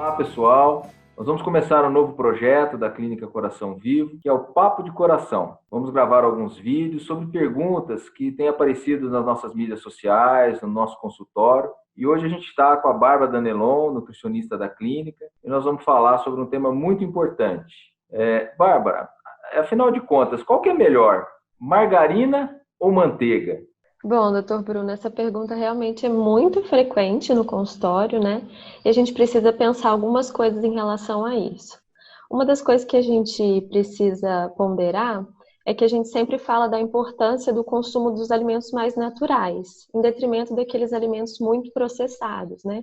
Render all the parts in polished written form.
Olá, pessoal. Nós vamos começar um novo projeto da Clínica Coração Vivo, que é o Papo de Coração. Vamos gravar alguns vídeos sobre perguntas que têm aparecido nas nossas mídias sociais, no nosso consultório. E hoje a gente está com a Bárbara Danelon, nutricionista da clínica, e nós vamos falar sobre um tema muito importante. Bárbara, afinal de contas, qual que é melhor, margarina ou manteiga? Bom, doutor Bruno, essa pergunta realmente é muito frequente no consultório, né? E a gente precisa pensar algumas coisas em relação a isso. Uma das coisas que a gente precisa ponderar é que a gente sempre fala da importância do consumo dos alimentos mais naturais, em detrimento daqueles alimentos muito processados, né?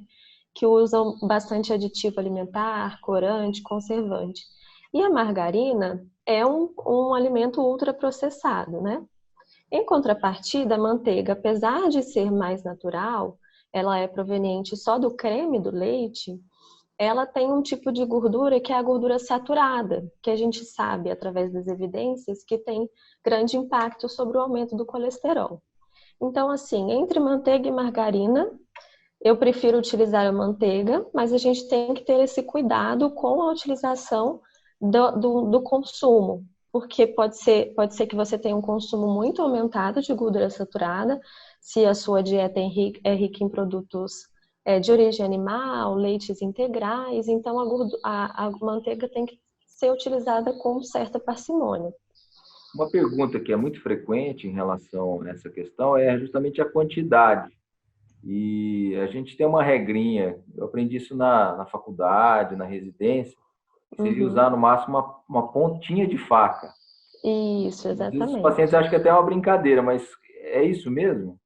Que usam bastante aditivo alimentar, corante, conservante. E a margarina é um alimento ultraprocessado, né? Em contrapartida, a manteiga, apesar de ser mais natural, ela é proveniente só do creme do leite, ela tem um tipo de gordura que é a gordura saturada, que a gente sabe, através das evidências, que tem grande impacto sobre o aumento do colesterol. Então, assim, entre manteiga e margarina, eu prefiro utilizar a manteiga, mas a gente tem que ter esse cuidado com a utilização do consumo, porque pode ser que você tenha um consumo muito aumentado de gordura saturada, se a sua dieta é rica em produtos de origem animal, leites integrais, então a manteiga tem que ser utilizada com certa parcimônia. Uma pergunta que é muito frequente em relação a essa questão é justamente a quantidade. E a gente tem uma regrinha, eu aprendi isso na faculdade, na residência, que seria usar Uhum. no máximo uma pontinha de faca. Isso, Às vezes os pacientes exatamente. acham que até é uma brincadeira, mas é isso mesmo?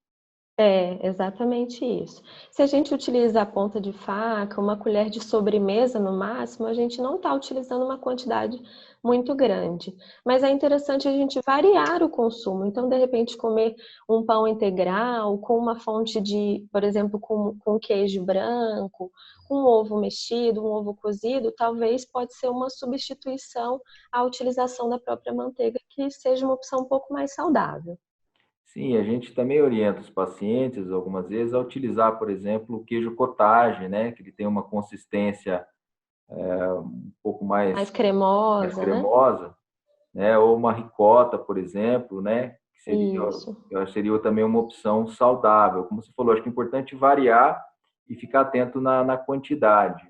É, exatamente isso. Se a gente utiliza a ponta de faca, uma colher de sobremesa no máximo, a gente não está utilizando uma quantidade muito grande. Mas é interessante a gente variar o consumo. Então, de repente, comer um pão integral com uma fonte de, por exemplo, com queijo branco, com um ovo mexido, um ovo cozido, talvez pode ser uma substituição à utilização da própria manteiga, que seja uma opção um pouco mais saudável. Sim, a gente também orienta os pacientes algumas vezes a utilizar, por exemplo, o queijo cottage, né, que ele tem uma consistência um pouco Mais mais cremosa, né? cremosa, né, ou uma ricota, por exemplo, né, que seria, Isso, eu acho que seria também uma opção saudável. Como você falou, acho que é importante variar e ficar atento na quantidade.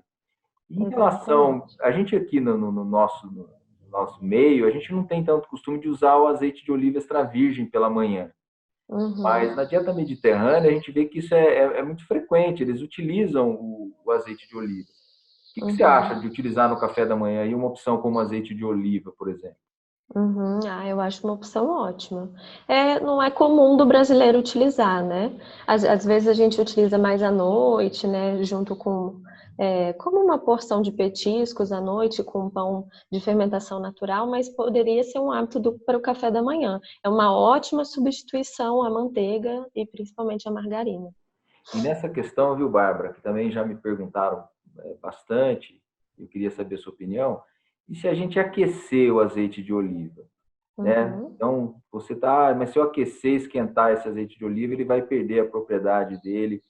Em relação, exatamente. a gente aqui no nosso meio, a gente não tem tanto costume de usar o azeite de oliva extra virgem pela manhã. Mas Uhum, na dieta mediterrânea, a gente vê que isso é muito frequente, eles utilizam o azeite de oliva. O que você acha uhum, de utilizar no café da manhã e uma opção como azeite de oliva, por exemplo? uhum. Ah, eu acho uma opção ótima. Não é comum do brasileiro utilizar, né? Às vezes a gente utiliza mais à noite, né? Junto como uma porção de petiscos à noite com pão de fermentação natural, mas poderia ser um hábito para o café da manhã. É uma ótima substituição à manteiga e principalmente à margarina. E nessa questão, viu, Bárbara, que também já me perguntaram bastante, eu queria saber a sua opinião, e se a gente aquecer o azeite de oliva, né? Uhum, Então, você tá, mas se eu aquecer, esquentar esse azeite de oliva, ele vai perder a propriedade dele,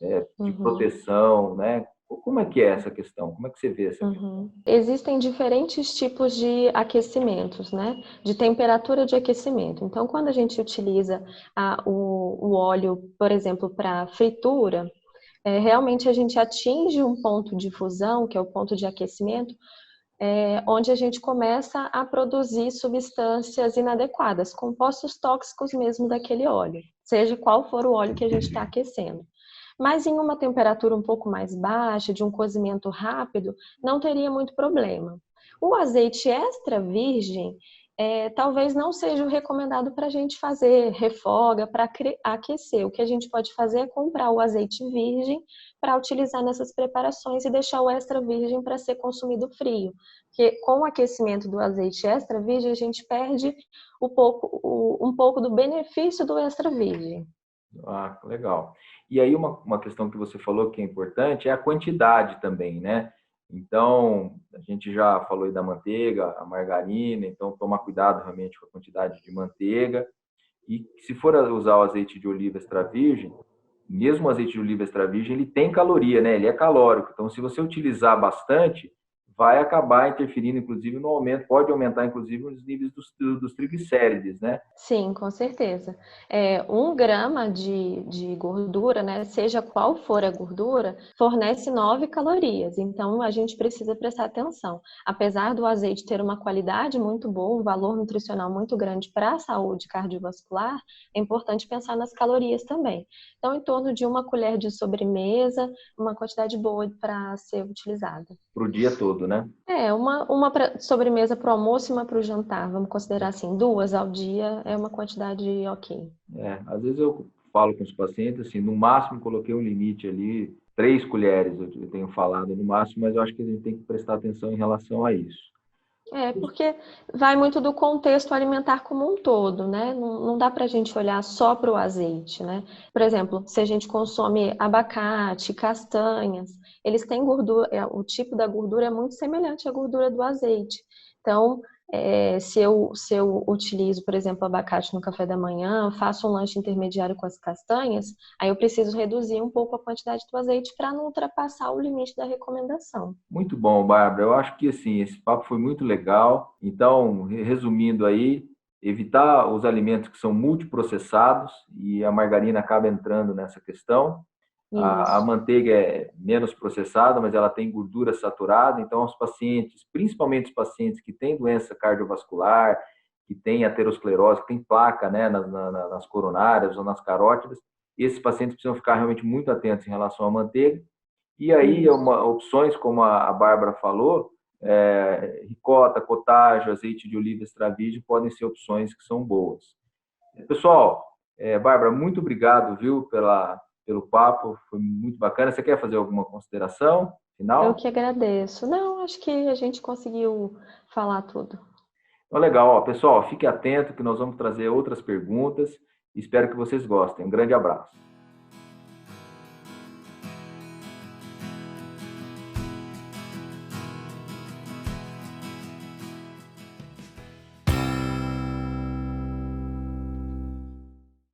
de uhum. proteção, né? Como é que é essa questão? Como é que você vê essa questão? Uhum. Existem diferentes tipos de aquecimentos, né? De temperatura de aquecimento. Então, quando a gente utiliza o óleo, por exemplo, para fritura, realmente a gente atinge um ponto de fusão, que é o ponto de aquecimento, onde a gente começa a produzir substâncias inadequadas, compostos tóxicos mesmo daquele óleo, seja qual for o óleo que a gente está aquecendo. Mas em uma temperatura um pouco mais baixa, de um cozimento rápido, não teria muito problema. O azeite extra virgem talvez não seja o recomendado para a gente fazer refoga, para aquecer. O que a gente pode fazer é comprar o azeite virgem para utilizar nessas preparações e deixar o extra virgem para ser consumido frio. Porque com o aquecimento do azeite extra virgem, a gente perde um pouco do benefício do extra virgem. Ah, legal. E aí uma questão que você falou que é importante é a quantidade também, né? Então, a gente já falou aí da manteiga, a margarina, então tomar cuidado realmente com a quantidade de manteiga. E se for usar o azeite de oliva extra virgem, mesmo o azeite de oliva extra virgem, ele tem caloria, né? Ele é calórico. Então, se você utilizar bastante, vai acabar interferindo, inclusive, no aumento, pode aumentar, inclusive, os níveis dos triglicérides, né? Sim, com certeza. 1 grama de gordura, né, seja qual for a gordura, fornece 9 calorias. Então, a gente precisa prestar atenção. Apesar do azeite ter uma qualidade muito boa, um valor nutricional muito grande para a saúde cardiovascular, é importante pensar nas calorias também. Então, em torno de 1 colher de sobremesa, uma quantidade boa para ser utilizada. Para o dia todo, né? Uma sobremesa para o almoço e uma para o jantar. Vamos considerar assim, 2 ao dia é uma quantidade ok. Às vezes eu falo com os pacientes, assim, no máximo coloquei um limite ali, 3 colheres, eu tenho falado no máximo, mas eu acho que a gente tem que prestar atenção em relação a isso. Porque vai muito do contexto alimentar como um todo, né? Não dá para a gente olhar só para o azeite, né? Por exemplo, se a gente consome abacate, castanhas, eles têm gordura, o tipo da gordura é muito semelhante à gordura do azeite. Então, se eu utilizo, por exemplo, abacate no café da manhã, faço um lanche intermediário com as castanhas, aí eu preciso reduzir um pouco a quantidade do azeite para não ultrapassar o limite da recomendação. Muito bom, Bárbara. Eu acho que assim, esse papo foi muito legal. Então, resumindo aí, evitar os alimentos que são multiprocessados, e a margarina acaba entrando nessa questão. A Isso. manteiga é menos processada, mas ela tem gordura saturada, então os pacientes, principalmente os pacientes que têm doença cardiovascular, que têm aterosclerose, que têm placa, né, nas coronárias ou nas carótidas, esses pacientes precisam ficar realmente muito atentos em relação à manteiga. E aí, Isso. opções como a Bárbara falou, ricota, cottage, azeite de oliva extra virgem podem ser opções que são boas. Pessoal, Bárbara, muito obrigado, viu, pelo papo, foi muito bacana. Você quer fazer alguma consideração Eu final? que agradeço. Não, acho que a gente conseguiu falar tudo. Então, legal. Ó, pessoal, fique atento que nós vamos trazer outras perguntas. Espero que vocês gostem. Um grande abraço.